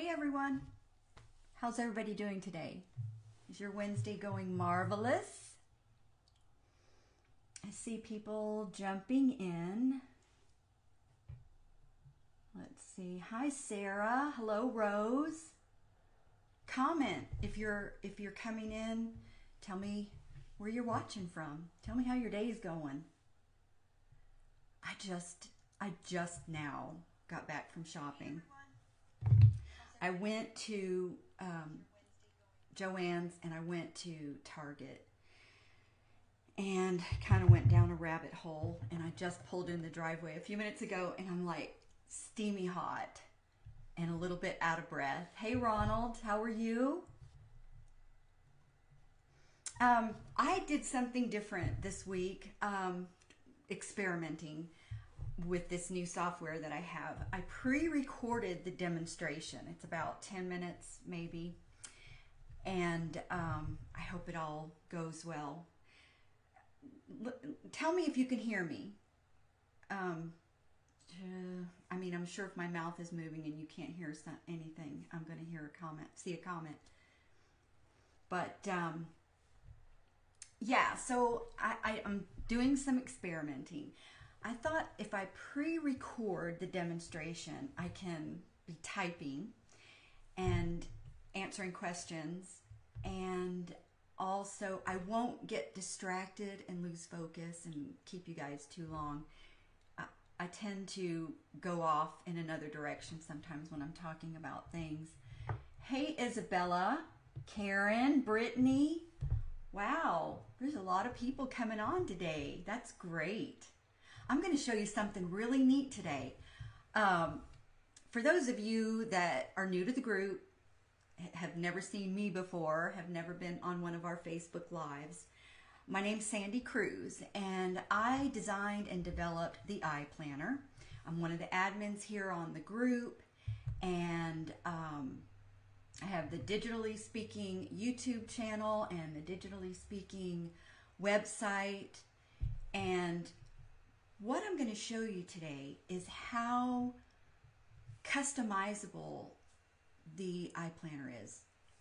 Hey everyone, how's everybody doing today? Is your Wednesday going marvelous? I see people jumping in. Let's see. Hi Sarah. Hello Rose. Comment if you're coming in. Tell me where you're watching from. Tell me how your day is going. I just now got back from shopping. I went to Joann's and I went to Target and kind of went down a rabbit hole, and I just pulled in the driveway a few minutes ago and I'm like steamy hot and a little bit out of breath. Hey Ronald, how are you? I did something different this week, experimenting with this new software that I have. I pre-recorded the demonstration. It's about 10 minutes maybe, and I hope it all goes well. Tell me if you can hear me. I mean, I'm sure if my mouth is moving and you can't hear anything, I'm going to hear a comment, see a comment. But yeah, so I'm doing some experimenting. I thought if I pre-record the demonstration, I can be typing and answering questions, and also I won't get distracted and lose focus and keep you guys too long. I tend to go off in another direction sometimes when I'm talking about things. Hey Isabella, Karen, Brittany. Wow, there's a lot of people coming on today. That's great. I'm going to show you something really neat today. For those of you that are new to the group, have never seen me before, have never been on one of our Facebook Lives, my name's Sandy Cruz, and I designed and developed the iPlanner. I'm one of the admins here on the group, and I have the Digitally Speaking YouTube channel and the Digitally Speaking website. And what I'm going to show you today is how customizable the iPlanner is.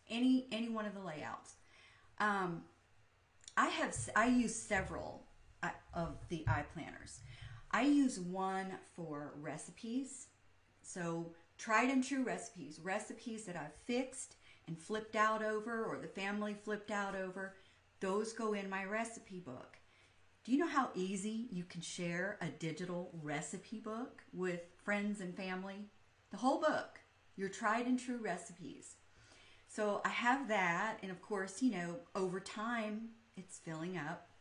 Any one of the layouts. I use several of the iPlanners. I use one for recipes. So tried and true recipes that I've fixed and flipped out over, or the family flipped out over, those go in my recipe book. Do you know how easy you can share a digital recipe book with friends and family? The whole book, your tried and true recipes. So I have that, and of course, you know, over time, it's filling up.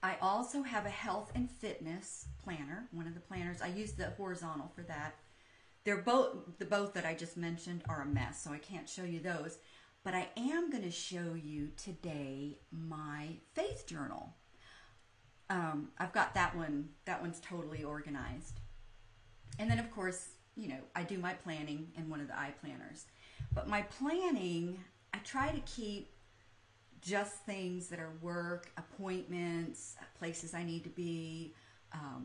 I also have a health and fitness planner, one of the planners. I use the horizontal for that. They're both, the both that I just mentioned are a mess, so I can't show you those. But I am going to show you today my faith journal. I've got that one. That one's totally organized. And then, of course, you know, I do my planning in one of the iPlanners. But my planning, I try to keep just things that are work, appointments, places I need to be,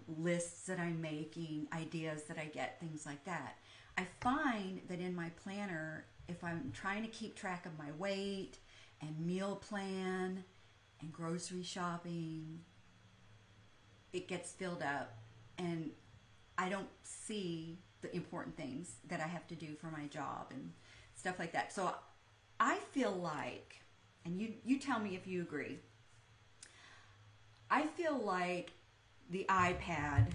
lists that I'm making, ideas that I get, things like that. I find that in my planner, if I'm trying to keep track of my weight and meal plan and grocery shopping, it gets filled up and I don't see the important things that I have to do for my job and stuff like that. So I feel like, and you tell me if you agree, I feel like the iPad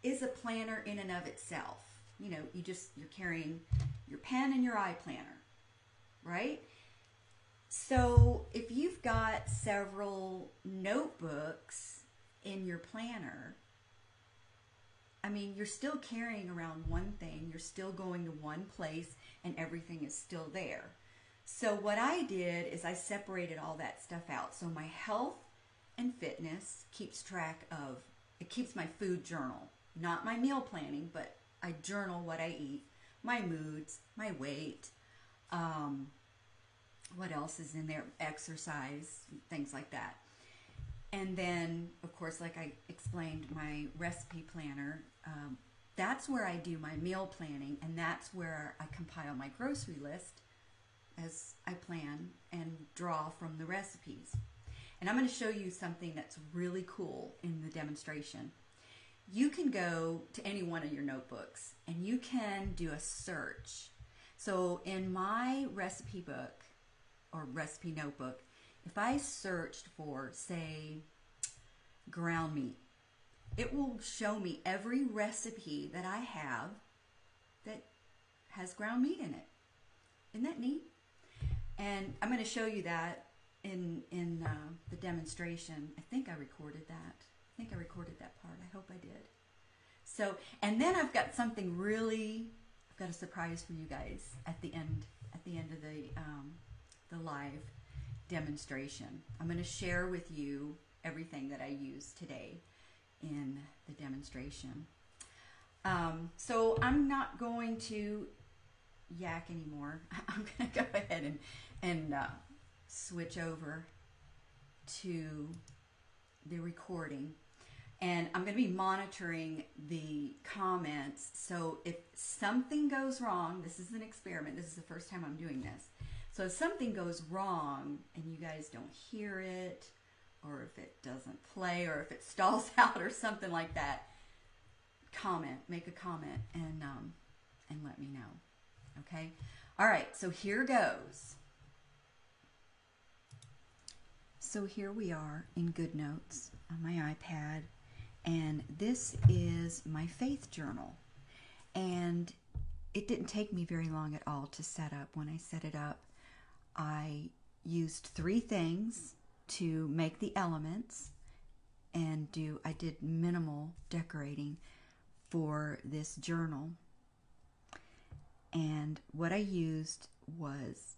is a planner in and of itself. You know, you're carrying your pen and your iPlanner, right? So if you've got several notebooks in your planner, I mean, you're still carrying around one thing, you're still going to one place, and everything is still there. So what I did is I separated all that stuff out. So my health and fitness keeps track of, it keeps my food journal, not my meal planning, but I journal what I eat, my moods, my weight, what else is in there, exercise, things like that. And then, of course, like I explained, my recipe planner, That's where I do my meal planning, and that's where I compile my grocery list as I plan and draw from the recipes. And I'm going to show you something that's really cool in the demonstration. You can go to any one of your notebooks and you can do a search. So in my recipe book or recipe notebook, if I searched for, say, ground meat, it will show me every recipe that I have that has ground meat in it. Isn't that neat? And I'm going to show you that in the demonstration. I think I recorded that. I think I recorded that part. I hope I did. So, and then I've got something really, I've got a surprise for you guys at the end of the live demonstration. I'm going to share with you everything that I used today in the demonstration. So I'm not going to yak anymore. I'm going to go ahead and switch over to the recording. And I'm going to be monitoring the comments. So if something goes wrong, this is an experiment. This is the first time I'm doing this. So if something goes wrong and you guys don't hear it, or if it doesn't play, or if it stalls out or something like that, make a comment and let me know. Okay? All right, so here goes. So here we are in Goodnotes on my iPad, and this is my faith journal. And it didn't take me very long at all to set up. When I set it up, I used 3 things to make the elements, and I did minimal decorating for this journal. And what I used was,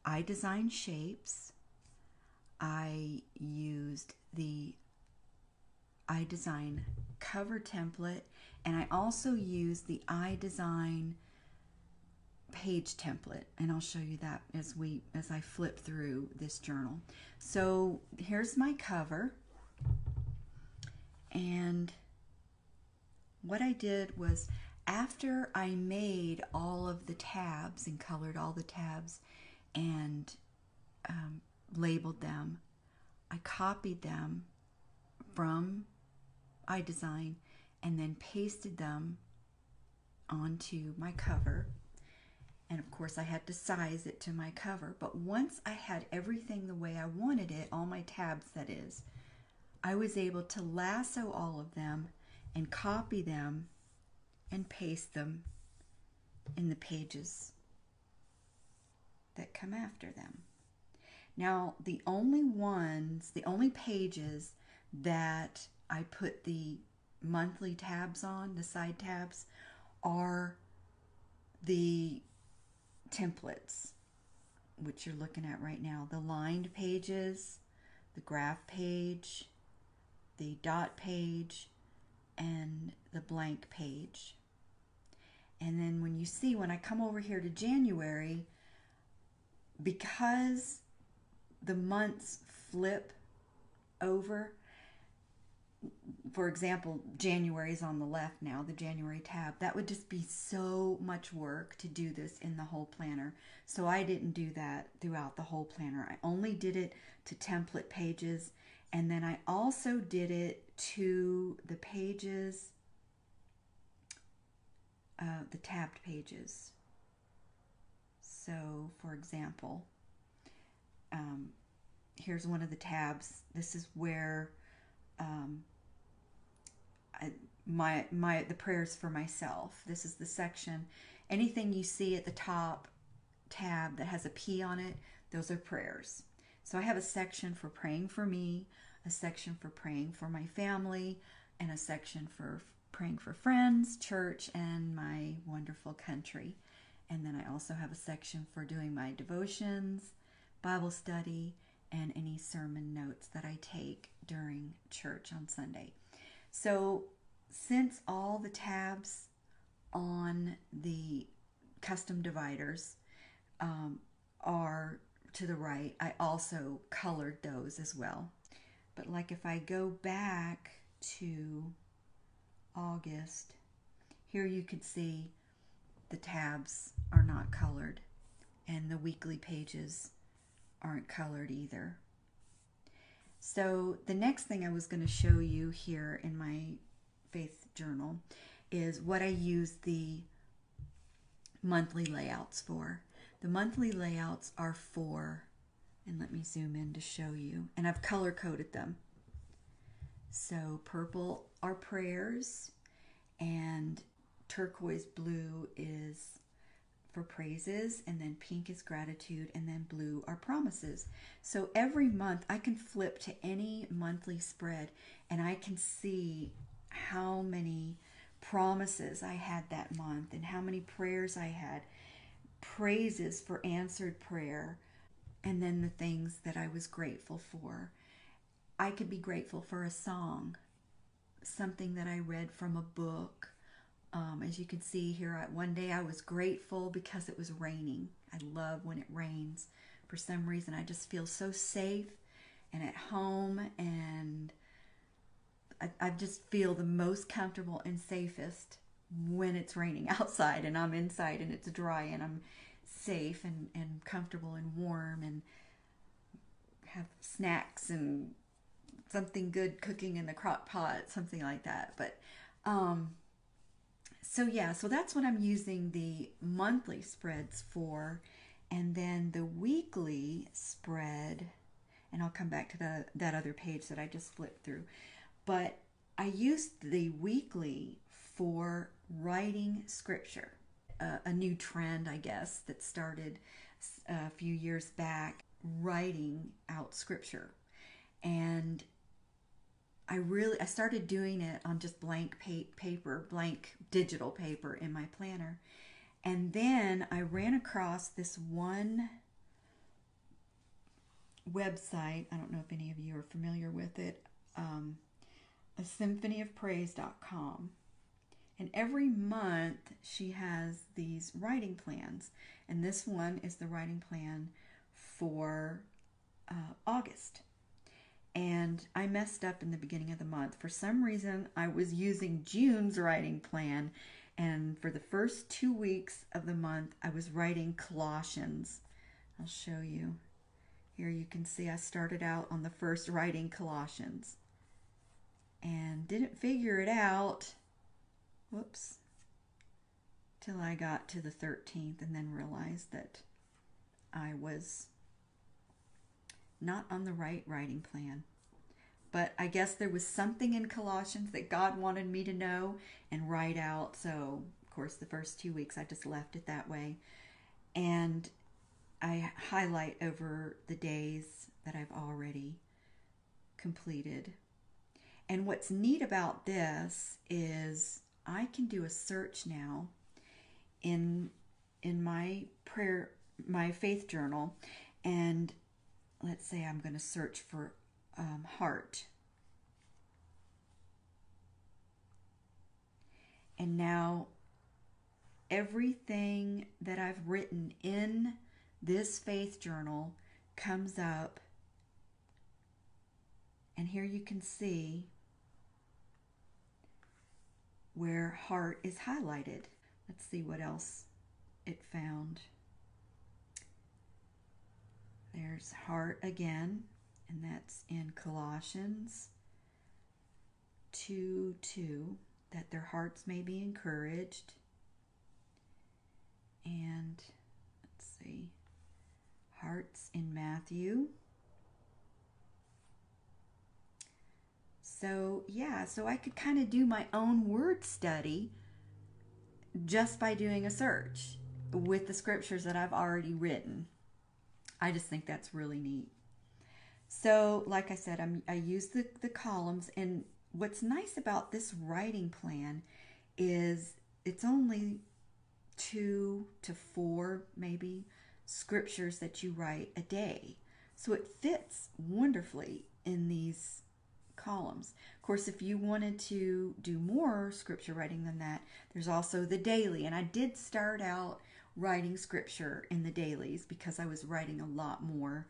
I designed shapes. I used the iDesign cover template, and I also used the iDesign page template, and I'll show you that as I flip through this journal. So here's my cover, and what I did was, after I made all of the tabs and colored all the tabs and labeled them, I copied them from iDesign and then pasted them onto my cover. And of course I had to size it to my cover. But once I had everything the way I wanted it, all my tabs that is, I was able to lasso all of them and copy them and paste them in the pages that come after them. Now, the only pages that I put the monthly tabs on, the side tabs, are the templates, which you're looking at right now. The lined pages, the graph page, the dot page, and the blank page. And then when I come over here to January, because the months flip over, for example, January is on the left now, the January tab. That would just be so much work to do this in the whole planner. So I didn't do that throughout the whole planner. I only did it to template pages, and then I also did it to the pages, the tabbed pages. So, for example, here's one of the tabs. This is where the prayers for myself. This is the section. Anything you see at the top tab that has a P on it, those are prayers. So I have a section for praying for me, a section for praying for my family, and a section for praying for friends, church, and my wonderful country. And then I also have a section for doing my devotions, Bible study, and any sermon notes that I take during church on Sunday. So since all the tabs on the custom dividers are to the right, I also colored those as well. But like if I go back to August, here you can see the tabs are not colored and the weekly pages aren't colored either. So the next thing I was going to show you here in my faith journal is what I use the monthly layouts for. The monthly layouts are for, and let me zoom in to show you, and I've color coded them. So purple are prayers, and turquoise blue is for praises, and then pink is gratitude, and then blue are promises. So every month I can flip to any monthly spread and I can see how many promises I had that month and how many prayers I had, praises for answered prayer, and then the things that I was grateful for. I could be grateful for a song, something that I read from a book. As you can see here, one day I was grateful because it was raining. I love when it rains. For some reason, I just feel so safe and at home, and I just feel the most comfortable and safest when it's raining outside and I'm inside and it's dry and I'm safe and comfortable and warm and have snacks and something good cooking in the crock pot, something like that. But so that's what I'm using the monthly spreads for. And then the weekly spread, and I'll come back to that other page that I just flipped through, but I used the weekly for writing scripture, a new trend, I guess, that started a few years back, writing out scripture. And I started doing it on just blank paper, blank digital paper in my planner. And then I ran across this one website. I don't know if any of you are familiar with it. symphonyofpraise.com. And every month she has these writing plans. And this one is the writing plan for August. And I messed up in the beginning of the month. For some reason, I was using June's writing plan. And for the first 2 weeks of the month, I was writing Colossians. I'll show you. Here you can see I started out on the first writing Colossians. And didn't figure it out, till I got to the 13th and then realized that I was not on the right writing plan. But I guess there was something in Colossians that God wanted me to know and write out. So, of course, the first 2 weeks I just left it that way. And I highlight over the days that I've already completed. And what's neat about this is I can do a search now in my faith journal, and let's say I'm going to search for heart. And now everything that I've written in this faith journal comes up, and here you can see where heart is highlighted. Let's see what else it found. There's heart again, and that's in Colossians 2:2, that their hearts may be encouraged. And let's see, hearts in Matthew. So I could kind of do my own word study just by doing a search with the scriptures that I've already written. I just think that's really neat. So, like I said, I use the columns, and what's nice about this writing plan is it's only 2 to 4 maybe scriptures that you write a day. So it fits wonderfully in these columns. Of course, if you wanted to do more scripture writing than that, there's also the daily. And I did start out writing scripture in the dailies because I was writing a lot more,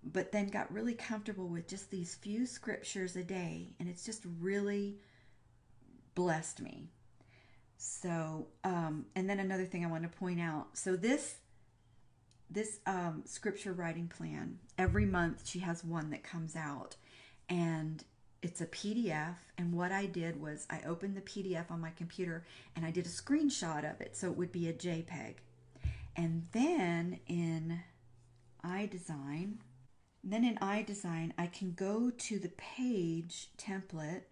but then got really comfortable with just these few scriptures a day, and it's just really blessed me. So, and then another thing I want to point out. So this scripture writing plan, every month she has one that comes out, and it's a PDF. And what I did was I opened the PDF on my computer and I did a screenshot of it so it would be a JPEG. And then in iDesign, I can go to the page template,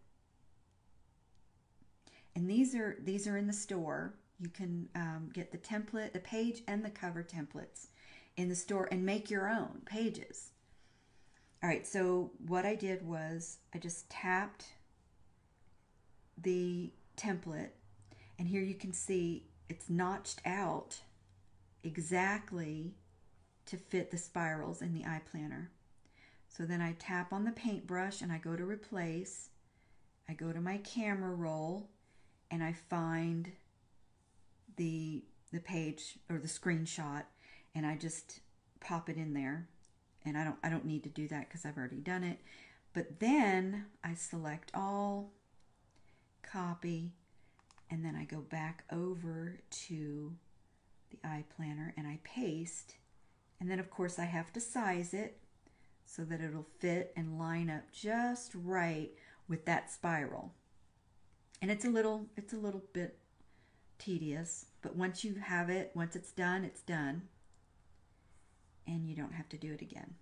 and these are in the store. You can get the template, the page, and the cover templates in the store and make your own pages. All right, so what I did was I just tapped the template, and here you can see it's notched out exactly to fit the spirals in the iPlanner. So then I tap on the paintbrush and I go to replace. I go to my camera roll and I find the page or the screenshot, and I just pop it in there. And I don't need to do that because I've already done it. But then I select all, copy, and then I go back over to the iPlanner and I paste. And then of course I have to size it so that it'll fit and line up just right with that spiral. And it's a little bit tedious, but once you have it, once it's done, and you don't have to do it again.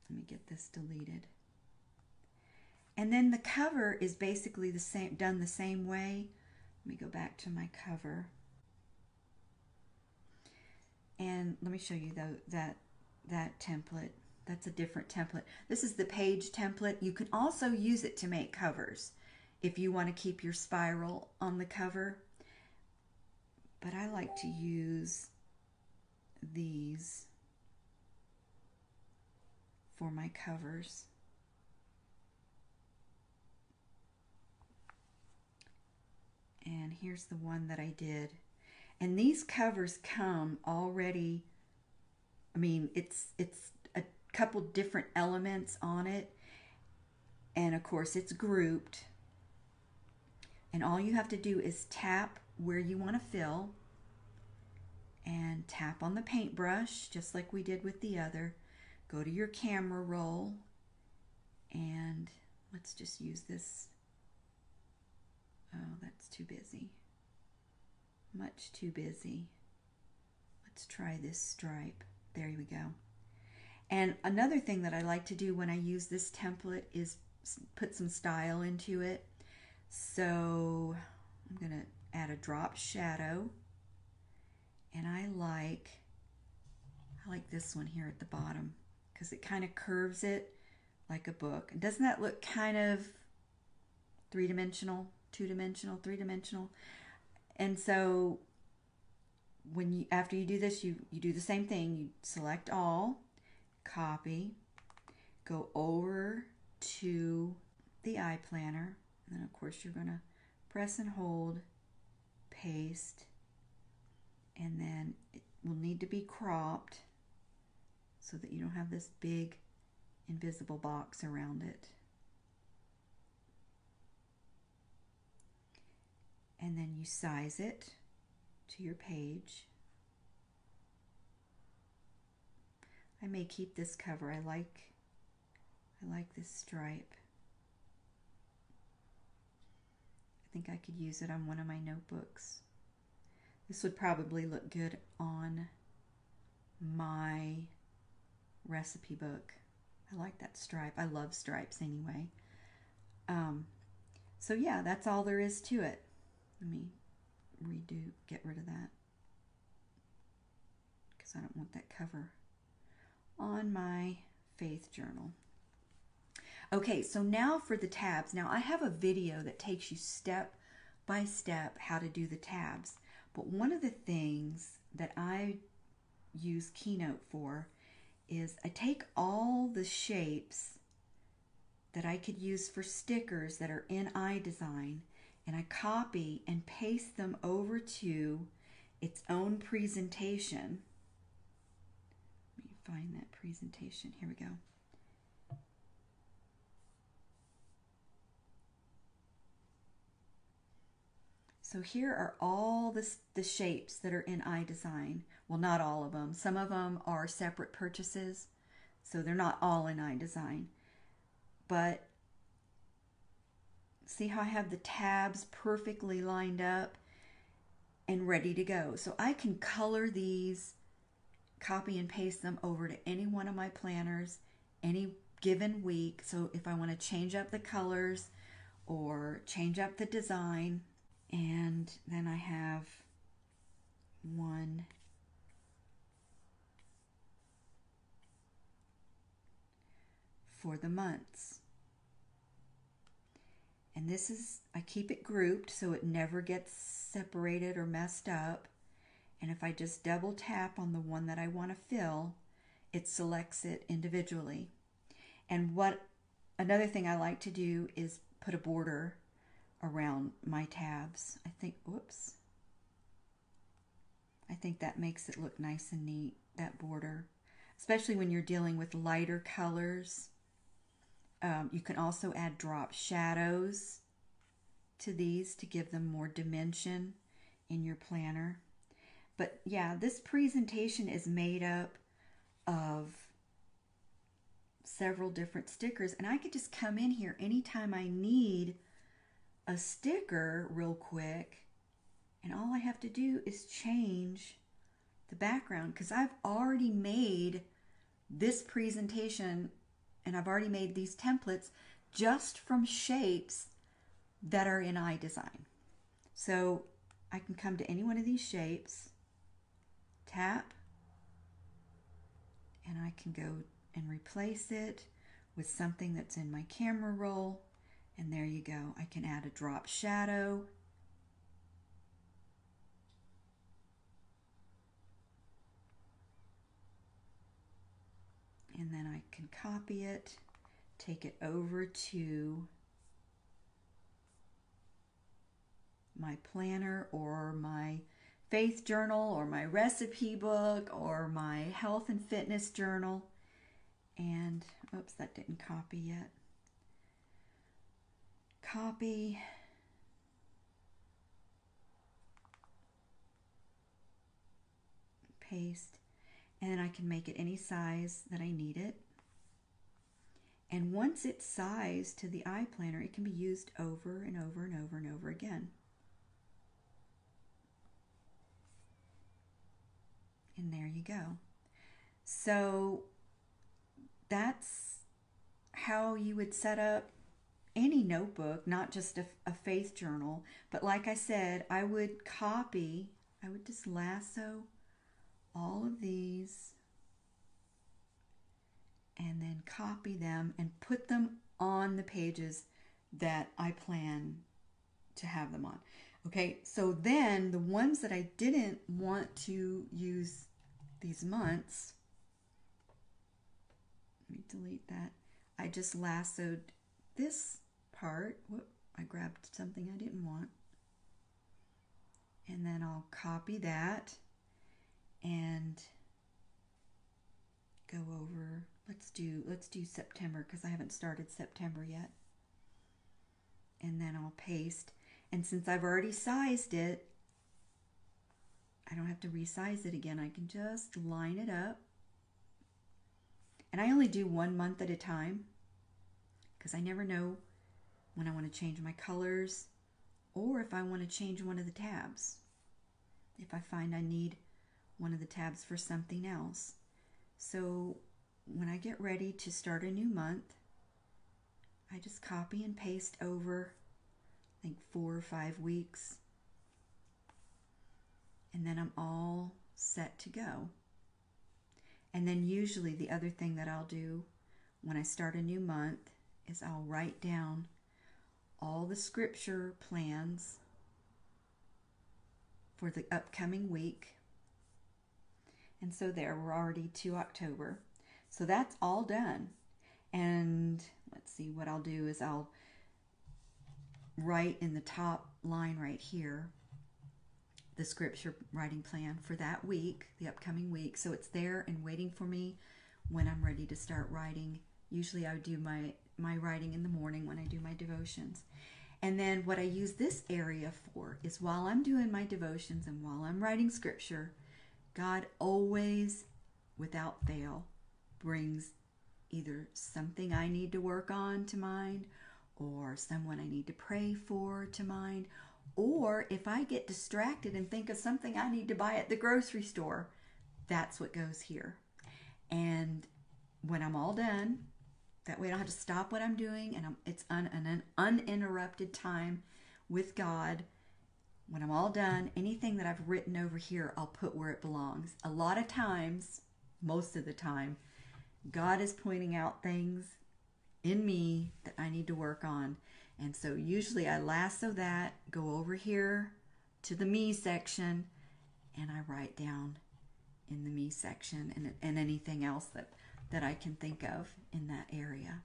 Let me get this deleted. And then the cover is basically the same, done the same way. Let me go back to my cover. And let me show you that template. That's a different template. This is the page template. You can also use it to make covers if you want to keep your spiral on the cover. But I like to use these for my covers. And here's the one that I did. And these covers come already, I mean, it's a couple different elements on it. And of course it's grouped. And all you have to do is tap where you want to fill and tap on the paintbrush just like we did with the other. Go to your camera roll and let's just use this. Oh, that's too busy. Much too busy. Let's try this stripe. There we go. And another thing that I like to do when I use this template is put some style into it. So I'm going to add a drop shadow, and I like this one here at the bottom because it kind of curves it like a book. And doesn't that look kind of three-dimensional, two-dimensional, three-dimensional? And so when after you do this, you do the same thing. You select all, copy, go over to the iPlanner, and then of course you're going to press and hold, paste, and then it will need to be cropped so that you don't have this big invisible box around it. And then you size it to your page. I may keep this cover. I like this stripe. I think I could use it on one of my notebooks. This would probably look good on my recipe book. I like that stripe. I love stripes anyway. So yeah, that's all there is to it. Let me get rid of that because I don't want that cover on my faith journal. Okay, so now for the tabs. Now I have a video that takes you step by step how to do the tabs. But one of the things that I use Keynote for is I take all the shapes that I could use for stickers that are in iDesign, and I copy and paste them over to its own presentation. Let me find that presentation. Here we go. So here are all the shapes that are in iDesign. Well, not all of them. Some of them are separate purchases, so they're not all in iDesign. But see how I have the tabs perfectly lined up and ready to go. So I can color these, copy and paste them over to any one of my planners any given week. So if I want to change up the colors or change up the design, and then I have one for the months. And this is, I keep it grouped so it never gets separated or messed up. And if I just double tap on the one that I want to fill, it selects it individually. And another thing I like to do is put a border around my tabs. I think that makes it look nice and neat, that border, especially when you're dealing with lighter colors. You can also add drop shadows to these to give them more dimension in your planner. But yeah, this presentation is made up of several different stickers, and I could just come in here anytime I need a sticker real quick, and all I have to do is change the background, because I've already made this presentation and I've already made these templates just from shapes that are in iDesign. So I can come to any one of these shapes, tap, and I can go and replace it with something that's in my camera roll, and there you go. I can add a drop shadow. And then I can copy it, take it over to my planner or my faith journal or my recipe book or my health and fitness journal. And, oops, that didn't copy yet. Copy. Paste. And then I can make it any size that I need it. And once it's sized to the iPlanner, it can be used over and over and over and over again. And there you go. So that's how you would set up any notebook, not just a faith journal. But like I said, I would just lasso all of these and then copy them and put them on the pages that I plan to have them on. Okay, so then the ones that I didn't want to use these months, let me delete that. I just lassoed this part. Whoop, I grabbed something I didn't want. And then I'll copy that and go over, let's do September, because I haven't started September yet. And then I'll paste. And since I've already sized it, I don't have to resize it again. I can just line it up. And I only do 1 month at a time, because I never know when I want to change my colors or if I want to change one of the tabs. If I find I need one of the tabs for something else. So when I get ready to start a new month, I just copy and paste over, I think 4 or 5 weeks. And then I'm all set to go. And then usually the other thing that I'll do when I start a new month is I'll write down all the scripture plans for the upcoming week. And so there, we're already to October. So that's all done. And let's see, what I'll do is I'll write in the top line right here the scripture writing plan for that week, the upcoming week. So it's there and waiting for me when I'm ready to start writing. Usually I would do my writing in the morning when I do my devotions. And then what I use this area for is while I'm doing my devotions and while I'm writing scripture, God always, without fail, brings either something I need to work on to mind, or someone I need to pray for to mind, or if I get distracted and think of something I need to buy at the grocery store, that's what goes here. And when I'm all done, that way I don't have to stop what I'm doing, and it's an uninterrupted time with God. When I'm all done, anything that I've written over here, I'll put where it belongs. A lot of times, most of the time, God is pointing out things in me that I need to work on. And so usually I lasso that, go over here to the me section, and I write down in the me section and anything else that I can think of in that area.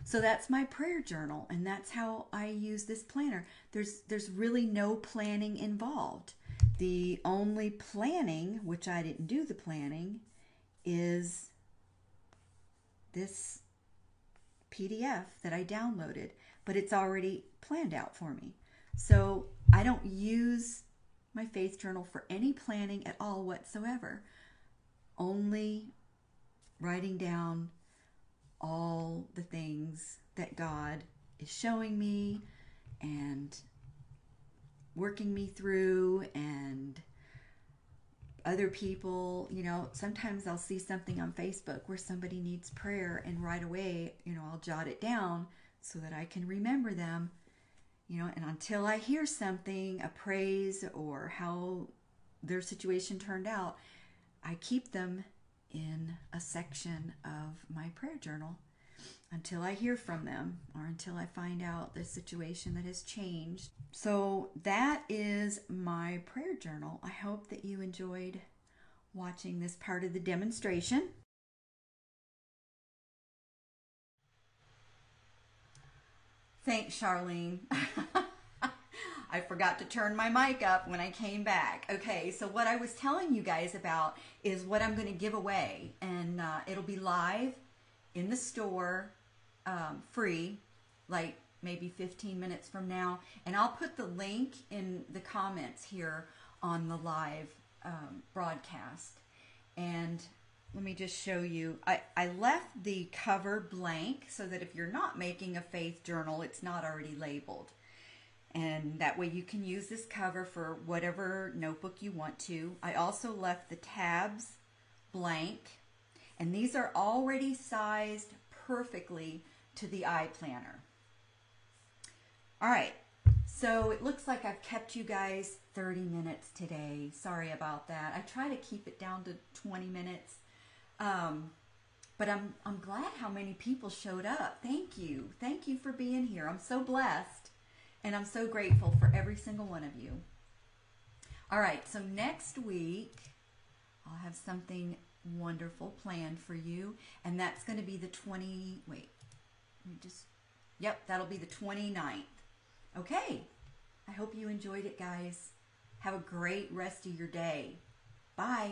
So that's my prayer journal, and that's how I use this planner. There's really no planning involved. The only planning, which I didn't do the planning, is this PDF that I downloaded, but it's already planned out for me. So I don't use my faith journal for any planning at all whatsoever. Only writing down all the things that God is showing me and working me through, and other people, sometimes I'll see something on Facebook where somebody needs prayer, and right away, I'll jot it down so that I can remember them, and until I hear something, a praise or how their situation turned out, I keep them in a section of my prayer journal until I hear from them or until I find out the situation that has changed. So that is my prayer journal. I hope that you enjoyed watching this part of the demonstration. Thanks, Charlene. I forgot to turn my mic up when I came back. Okay, so what I was telling you guys about is what I'm going to give away, and it'll be live in the store, free, like maybe 15 minutes from now, and I'll put the link in the comments here on the live broadcast. And let me just show you. I left the cover blank so that if you're not making a faith journal, it's not already labeled. And that way you can use this cover for whatever notebook you want to. I also left the tabs blank. And these are already sized perfectly to the iPlanner. All right. So it looks like I've kept you guys 30 minutes today. Sorry about that. I try to keep it down to 20 minutes. But I'm glad how many people showed up. Thank you. Thank you for being here. I'm so blessed. And I'm so grateful for every single one of you. All right, so next week, I'll have something wonderful planned for you. And that's going to be the that'll be the 29th. Okay, I hope you enjoyed it, guys. Have a great rest of your day. Bye.